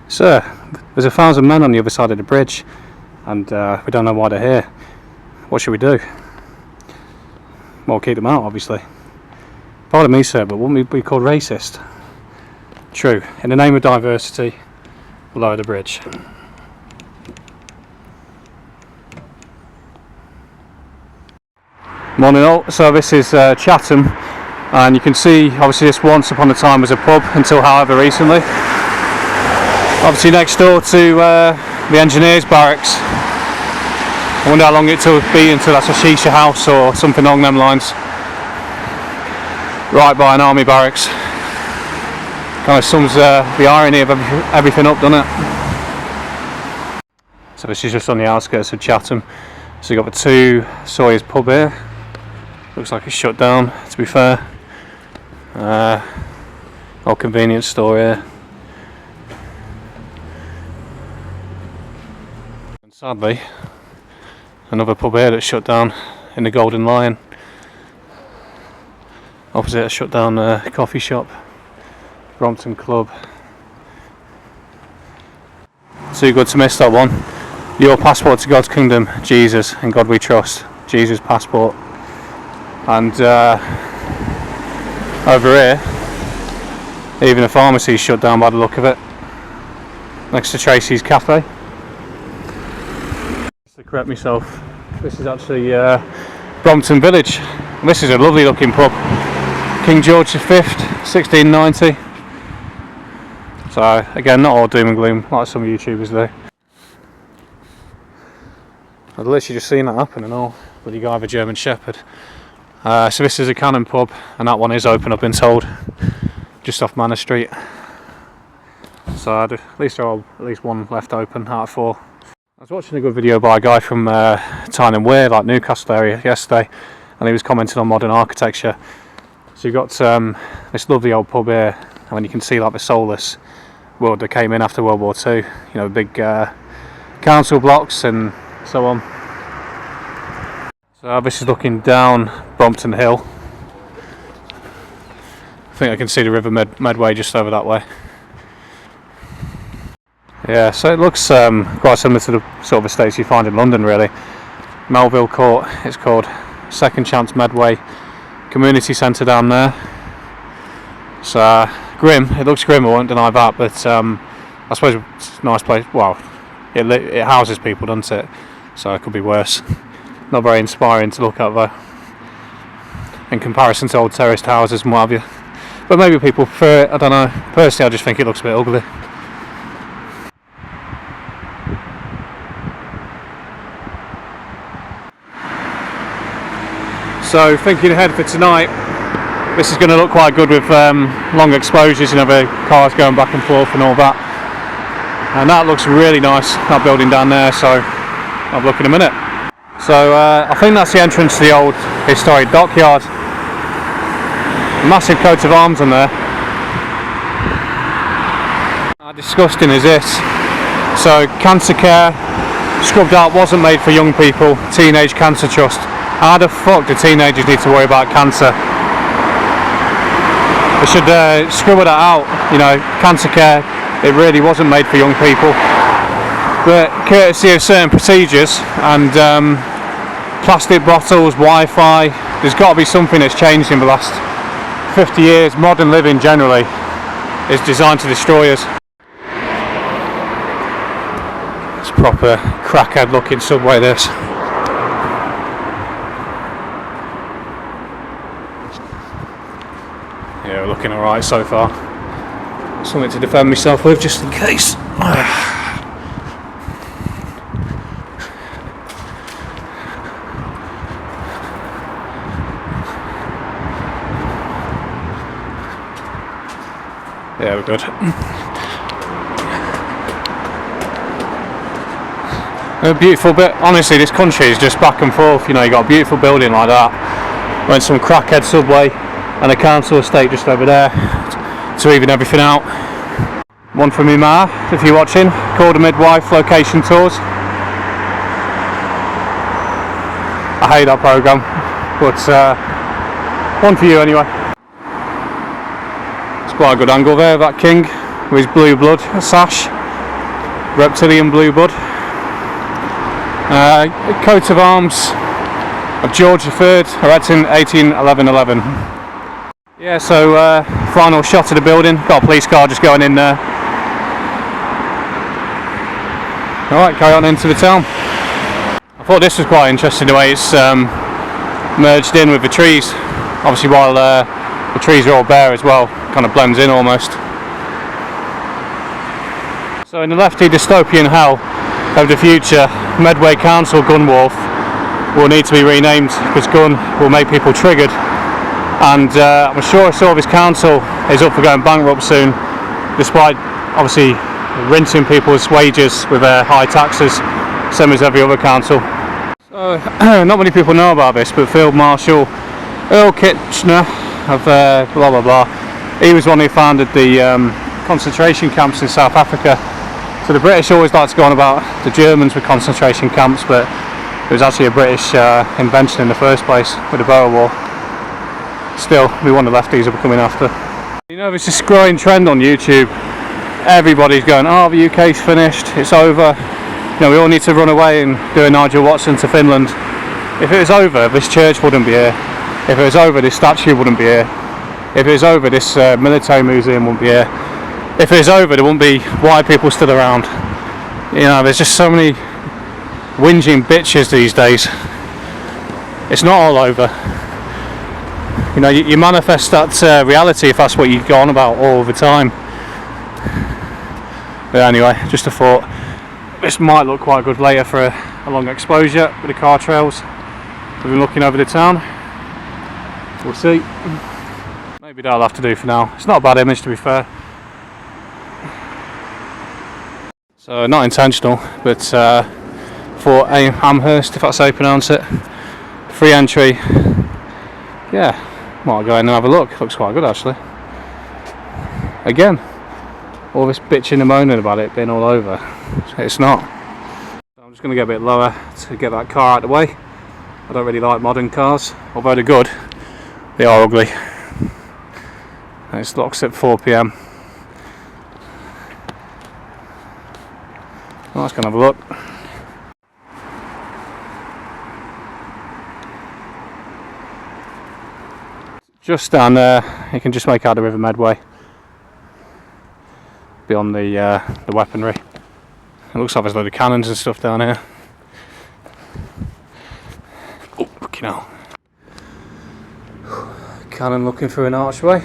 Sir, there's 1,000 men on the other side of the bridge, and we don't know why they're here. What should we do? Well, keep them out, obviously. Pardon me, sir, but wouldn't we be called racist? True. In the name of diversity, we'll lower the bridge. Morning all. So this is Chatham, and you can see obviously this once upon a time was a pub until however recently. Obviously next door to the engineers barracks. I wonder how long it'll be until that's a shisha house or something along them lines. Right by an army barracks. Kind of sums the irony of everything up, doesn't it? So this is just on the outskirts of Chatham. So you've got the 2 Sawyer's pub here. Looks like it's shut down, to be fair. Old convenience store here. And sadly, another pub here that's shut down in the Golden Lion. Opposite a shut down coffee shop. Brompton Club. Too good to miss that one. Your passport to God's kingdom, Jesus, in God we trust. Jesus passport. And over here, even the pharmacy's shut down by the look of it. Next to Tracy's Cafe. Just to correct myself, this is actually Brompton Village. This is a lovely looking pub. King George V, 1690. So again, not all doom and gloom like some YouTubers do. I'd literally just seen that happen and all. Bloody guy with a German Shepherd. So this is a Cannon pub, and that one is open, I've been told, just off Manor Street. So at least there are at least one left open out of 4. I was watching a good video by a guy from Tyne and Wear, like Newcastle area, yesterday, and he was commenting on modern architecture. So you've got this lovely old pub here, and when you can see like the soulless world that came in after World War II, you know, big council blocks and so on. So this is looking down Brompton Hill. I think I can see the River Medway just over that way. Yeah, so it looks quite similar to the sort of estates you find in London, really. Melville Court, it's called. Second Chance Medway Community Centre down there. So grim, it looks grim, I won't deny that, but I suppose it's a nice place. Well, it houses people, doesn't it? So it could be worse. Not very inspiring to look at though, in comparison to old terraced houses and what have you. But maybe people prefer it, I don't know. Personally, I just think it looks a bit ugly. So thinking ahead for tonight, this is going to look quite good with long exposures, you know, the cars going back and forth and all that. And that looks really nice, that building down there, so I'll have a look in a minute. So I think that's the entrance to the old historic dockyard. Massive coat of arms on there. How disgusting is this? So cancer care, scrubbed out, wasn't made for young people, Teenage Cancer Trust. How the fuck do teenagers need to worry about cancer? They should scrub that out, you know, cancer care, it really wasn't made for young people. But courtesy of certain procedures and plastic bottles, Wi-Fi, there's got to be something that's changed in the last 50 years. Modern living generally is designed to destroy us. It's proper crackhead looking subway this. Yeah, we're looking alright so far. Something to defend myself with just in case. Yeah, we're good. A beautiful bit. Honestly, this country is just back and forth. You know, you got a beautiful building like that, went some crackhead subway, and a council estate just over there to even everything out. One from my ma, if you're watching, called a midwife location tours. I hate that programme, but one for you anyway. Quite a good angle there, that king with his blue blood sash. reptilian bluebud. Coat of arms of George III, erected in 1811. Yeah, so final shot of the building. Got a police car just going in there. Alright, carry on into the town. I thought this was quite interesting the way it's merged in with the trees. Obviously while the trees are all bare as well, kind of blends in almost. So in the lefty dystopian hell of the future, Medway Council Gunwharf will need to be renamed because gun will make people triggered, and I'm sure Silvis Council is up for going bankrupt soon, despite obviously rinsing people's wages with their high taxes, same as every other council. So not many people know about this, but Field Marshal Earl Kitchener of blah blah blah, he was one who founded the concentration camps in South Africa. So the British always like to go on about the Germans with concentration camps, but it was actually a British invention in the first place with the Boer War. Still, we want the lefties are coming after. You know, there's this growing trend on YouTube. Everybody's going, oh, the UK's finished, it's over. You know, we all need to run away and do a Nigel Watson to Finland. If it was over, this church wouldn't be here. If it was over, this statue wouldn't be here. If it was over, this military museum wouldn't be here. If it was over, there wouldn't be white people still around. You know, there's just so many whinging bitches these days. It's not all over. You know, you manifest that reality if that's what you go on about all the time. But anyway, just a thought. This might look quite good later for a long exposure with the car trails. We've been looking over the town. We'll see. Maybe that'll have to do for now. It's not a bad image, to be fair. So not intentional, but for Amherst, if that's how you pronounce it. Free entry. Yeah, might go in and have a look. Looks quite good actually. Again, all this bitching and moaning about it being all over. It's not. So I'm just going to get a bit lower to get that car out of the way. I don't really like modern cars, although they're good. They are ugly. And it locks at 4 PM. Well, let's go and have a look. Just down there, you can just make out the River Medway beyond the weaponry. It looks like there's a load of cannons and stuff down here. Oh, fucking hell. Cannon looking through an archway.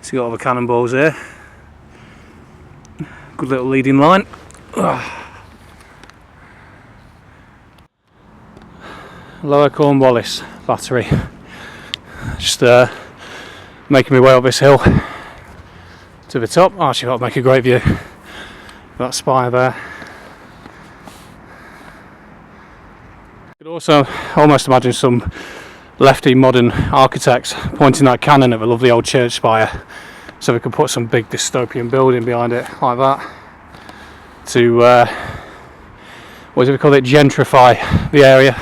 So you got all the cannonballs here. Good little leading line. Lower Cornwallis battery. Just making my way up this hill to the top. Oh, actually, that'll make a great view. That spire there. You could also almost imagine some lefty modern architects pointing that cannon at a lovely old church spire, so we could put some big dystopian building behind it like that to what do we call it, gentrify the area.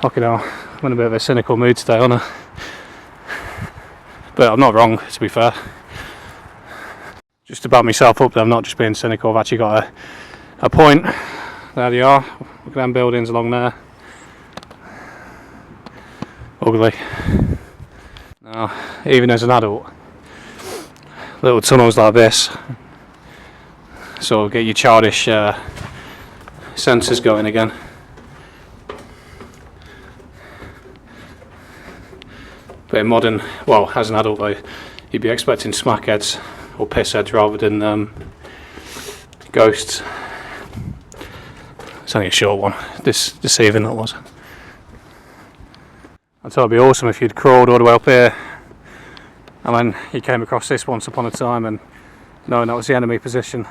Fucking hell, I'm in a bit of a cynical mood today, aren't I? But I'm not wrong, to be fair. Just to back myself up that I'm not just being cynical, I've actually got a point. There they are, look at them buildings along there. Ugly. Now, even as an adult, little tunnels like this sort of get your childish senses going again. But in modern, well, as an adult though, you'd be expecting smackheads or pissheads rather than ghosts. It's only a short one, this evening that was. I thought it'd be awesome if you'd crawled all the way up here and then you came across this once upon a time and knowing that was the enemy position.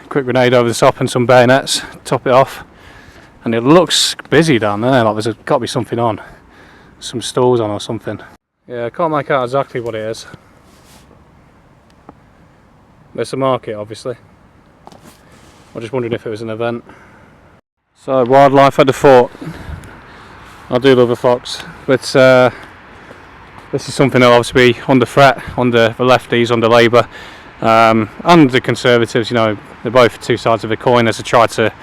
Quick grenade over the top and some bayonets, top it off. And it looks busy down there, like there's got to be something on. Some stalls on or something. Yeah, I can't make out exactly what it is. There's a market, obviously. I just wondered if it was an event. So, wildlife at the fort. I do love a fox, but this is something that'll obviously be under threat, under the lefties, under Labour, and the Conservatives. You know, they're both two sides of a coin as they try to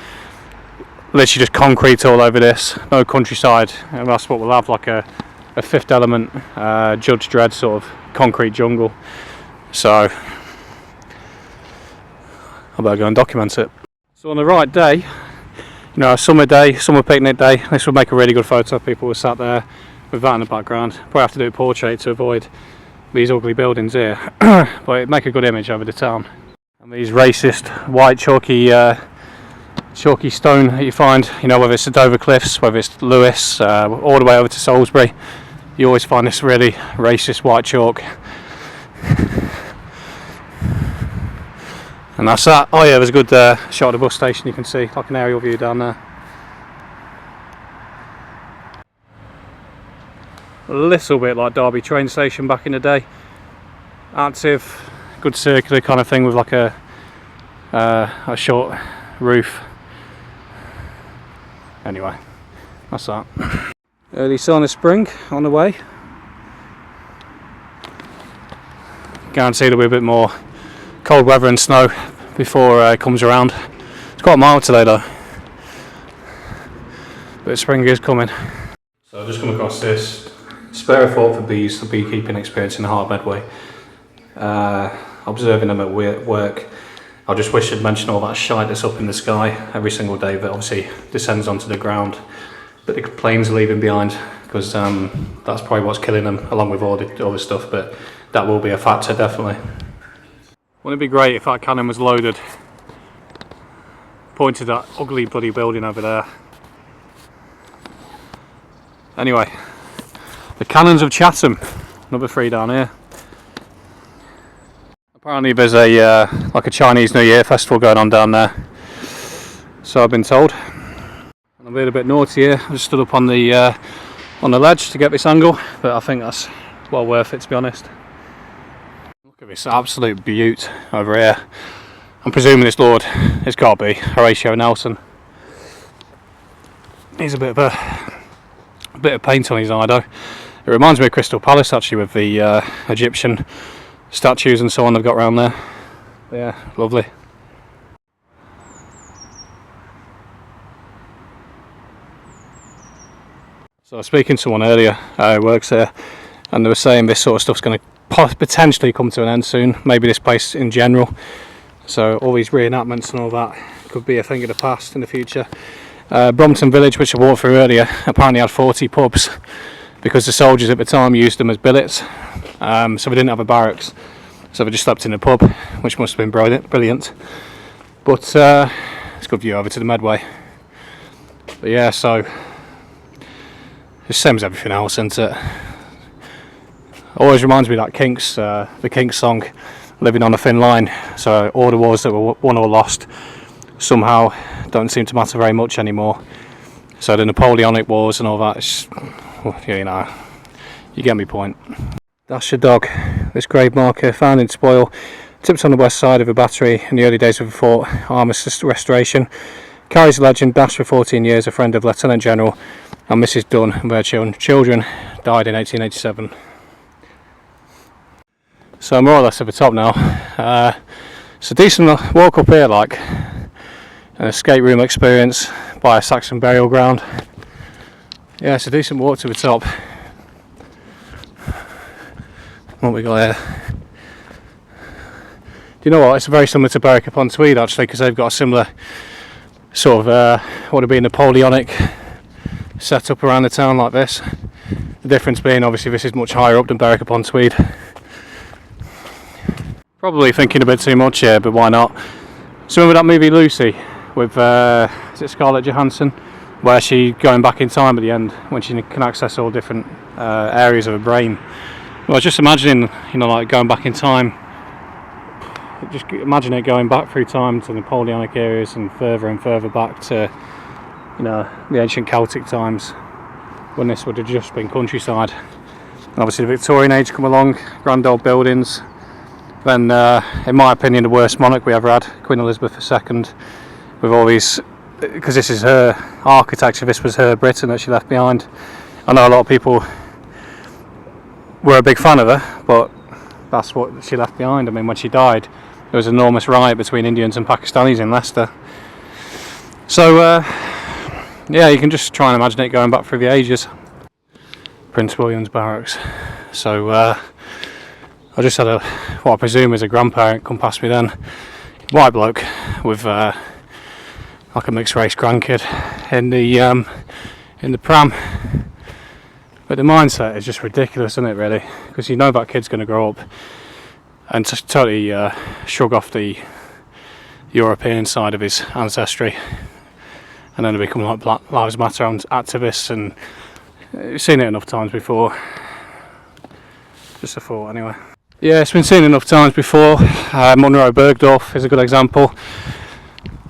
literally just concrete all over this. No countryside, and that's what we'll have, like a Fifth Element, Judge Dredd sort of concrete jungle. So I better go and document it. So on the right day, you know, a summer day, summer picnic day, this would make a really good photo. People were sat there with that in the background. Probably have to do a portrait to avoid these ugly buildings here, but it'd make a good image over the town. And these racist white chalky stone that you find, you know, whether it's the Dover Cliffs, whether it's Lewis, all the way over to Salisbury, you always find this really racist white chalk. And that's that. Oh yeah, there's a good shot of the bus station. You can see like an aerial view down there. A little bit like Derby train station back in the day. Active, good circular kind of thing with like a short roof. Anyway, that's that. Early sign of spring on the way. Guarantee there'll be a bit more cold weather and snow before it comes around. It's quite mild today though, but spring is coming. So I've just come across this spare thought for bees, the beekeeping experience in the heart of Medway. Observing them at work. I just wish I'd mentioned all that shite that's up in the sky every single day that obviously descends onto the ground, but the planes are leaving behind, because that's probably what's killing them, along with all the other stuff, but that will be a factor definitely. Wouldn't it be great if that cannon was loaded, pointed at that ugly bloody building over there. Anyway, the cannons of Chatham, another 3 down here. Apparently there's a like a Chinese New Year festival going on down there, so I've been told. And I'm being a bit naughty here. I just stood up on the ledge to get this angle, but I think that's well worth it, to be honest. Look at this absolute beaut over here. I'm presuming this lord has got to be Horatio Nelson. He's a bit of paint on his eye though. It reminds me of Crystal Palace actually, with the Egyptian statues and so on they've got around there. But yeah, lovely. So I was speaking to someone earlier who works there, and they were saying this sort of stuff's going to potentially come to an end soon, maybe this place in general. So all these reenactments and all that could be a thing of the past in the future. Brompton village, which I walked through earlier, apparently had 40 pubs because the soldiers at the time used them as billets, so they didn't have a barracks, so they just slept in a pub, which must have been brilliant. But it's a good view over to the Medway. But yeah, so it's the same as everything else, isn't it? Always reminds me of that Kinks, the Kinks song, Living on a Thin Line. So all the wars that were won or lost somehow don't seem to matter very much anymore. So the Napoleonic Wars and all that, it's, you know, you get my point. That's your dog. This grave marker found in spoil, tipped on the west side of a battery in the early days of the fort, Amherst restoration. Carries the legend, dashed for 14 years, a friend of Lieutenant General and Mrs. Dunn and their children, died in 1887. So I'm more or less at the top now. It's a decent walk up here, like an escape room experience by a Saxon burial ground. Yeah, it's a decent walk to the top. What we got here? Do you know what? It's very similar to Berwick upon Tweed actually, because they've got a similar sort of what would be Napoleonic setup around the town like this. The difference being obviously this is much higher up than Berwick upon Tweed. Probably thinking a bit too much here, but why not? So remember that movie Lucy with is it Scarlett Johansson, where she going back in time at the end when she can access all different areas of her brain. Well, I was just imagining, you know, like going back in time. Just imagine it going back through time to Napoleonic areas and further back to, you know, the ancient Celtic times when this would have just been countryside. And obviously the Victorian age come along, grand old buildings, then in my opinion the worst monarch we ever had, Queen Elizabeth II, with all these, because this is her architecture, this was her Britain that she left behind. I know a lot of people were a big fan of her, but that's what she left behind. I mean, when she died, there was an enormous riot between Indians and Pakistanis in Leicester. So yeah, you can just try and imagine it going back through the ages. Prince William's barracks. So I just had what I presume is a grandparent come past me then, white bloke with like a mixed race grandkid in the pram. But the mindset is just ridiculous, isn't it, really? Because you know that kid's going to grow up and just totally shrug off the European side of his ancestry, and then become like Black Lives Matter activists, and you've seen it enough times before. Just a thought, anyway. Yeah, it's been seen enough times before. Monroe Bergdorf is a good example.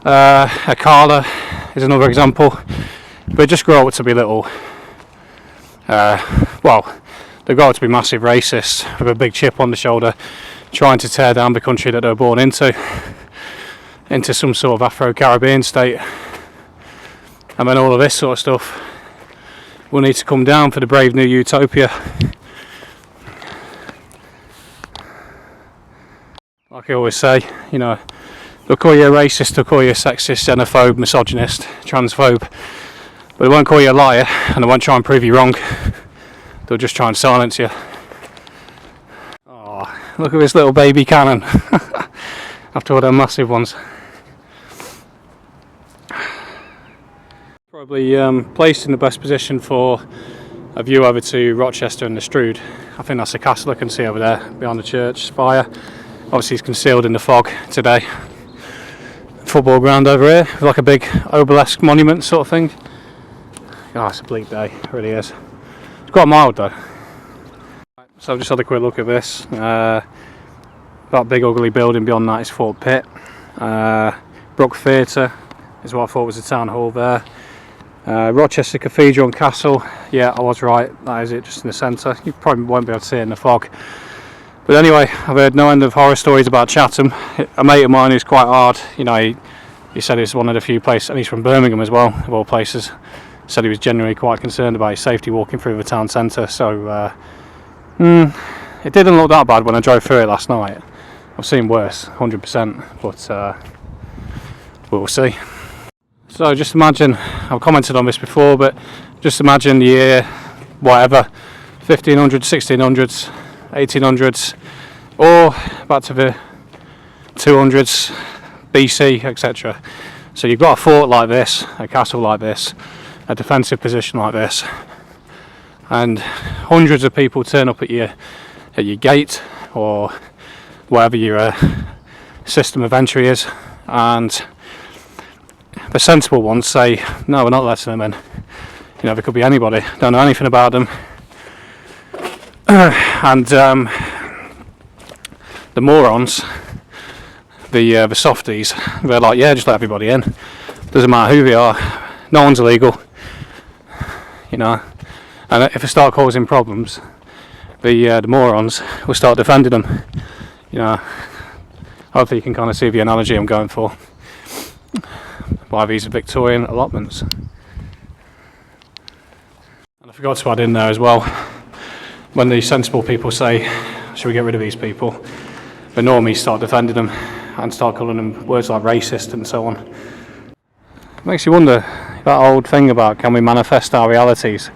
Akala is another example. But just grow up to be little. Well, they grow up to be massive racists with a big chip on the shoulder, trying to tear down the country that they were born into some sort of Afro-Caribbean state. And then all of this sort of stuff will need to come down for the brave new utopia. Like I always say, you know, they'll call you a racist, they'll call you a sexist, xenophobe, misogynist, transphobe, but they won't call you a liar, and they won't try and prove you wrong. They'll just try and silence you. Oh, look at this little baby cannon after all them massive ones. Probably placed in the best position for a view over to Rochester and the Strood. I think that's the castle I can see over there behind the church spire. Obviously it's concealed in the fog today. Football ground over here with like a big obelisk monument sort of thing. Oh, it's a bleak day, it really is. It's quite mild though. So I've just had a quick look at this. That big ugly building beyond that is Fort Pitt. Brook Theatre is what I thought was the town hall there. Rochester Cathedral and Castle, yeah, I was right, that is it, just in the centre. You probably won't be able to see it in the fog. But anyway, I've heard no end of horror stories about Chatham. A mate of mine who's quite hard, you know, he said it's one of the few places, and he's from Birmingham as well, of all places, said he was genuinely quite concerned about his safety walking through the town centre. So it didn't look that bad when I drove through it last night. I've seen worse, 100%, but we'll see. So just imagine, I've commented on this before, but just imagine the year, whatever, 1500s, 1600s, 1800s, or back to the 200s, BC, etc. So you've got a fort like this, a castle like this, a defensive position like this, and hundreds of people turn up at your gate, or whatever your system of entry is, and the sensible ones say, no, we're not letting them in. You know, there could be anybody, don't know anything about them. And the morons, the softies, they're like, yeah, just let everybody in. Doesn't matter who they are, no one's illegal. You know, and if they start causing problems, the morons will start defending them. You know, hopefully you can kind of see the analogy I'm going for by these Victorian allotments. And I forgot to add in there as well, when the sensible people say, should we get rid of these people, the normies start defending them and start calling them words like racist and so on. It makes you wonder, that old thing about can we manifest our realities.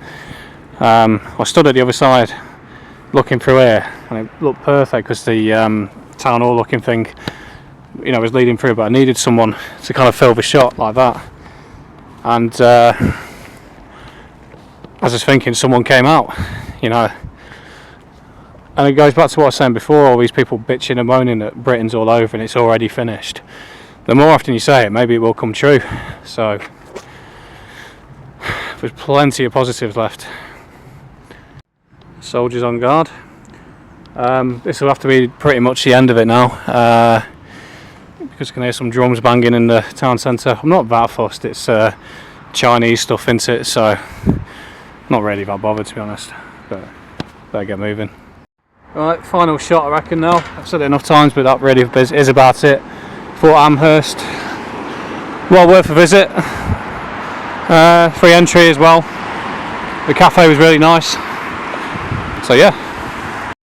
I stood at the other side looking through here, and it looked perfect because the town hall looking thing, you know, was leading through, but I needed someone to kind of fill the shot like that. And as I was thinking, someone came out, you know. And it goes back to what I was saying before, all these people bitching and moaning that Britain's all over and it's already finished. The more often you say it, maybe it will come true. So there's plenty of positives left. Soldiers on guard. This will have to be pretty much the end of it now, because you can hear some drums banging in the town centre. I'm not that fussed, it's Chinese stuff, isn't it? So not really that bothered, to be honest, but better get moving. Right, final shot I reckon now. I've said it enough times, but that really is about it for Amherst. Well worth a visit. Free entry as well. The cafe was really nice. So yeah.